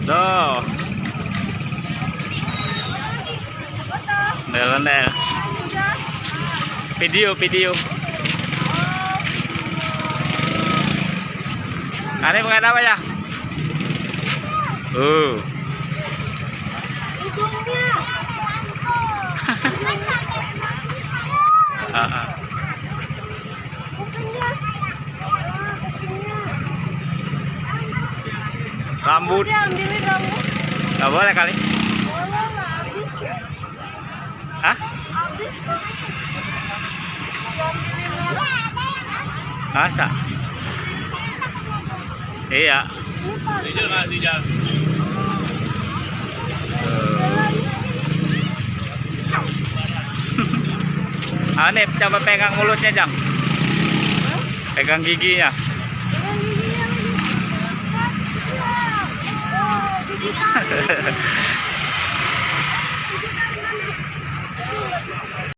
Tuh. Ondel-ondel. Video. Ini bukan apa ya? Rambut. Nggak boleh kali. Hah? Masa? Iya. Aneh, coba pegang mulutnya, Jang. Pegang giginya.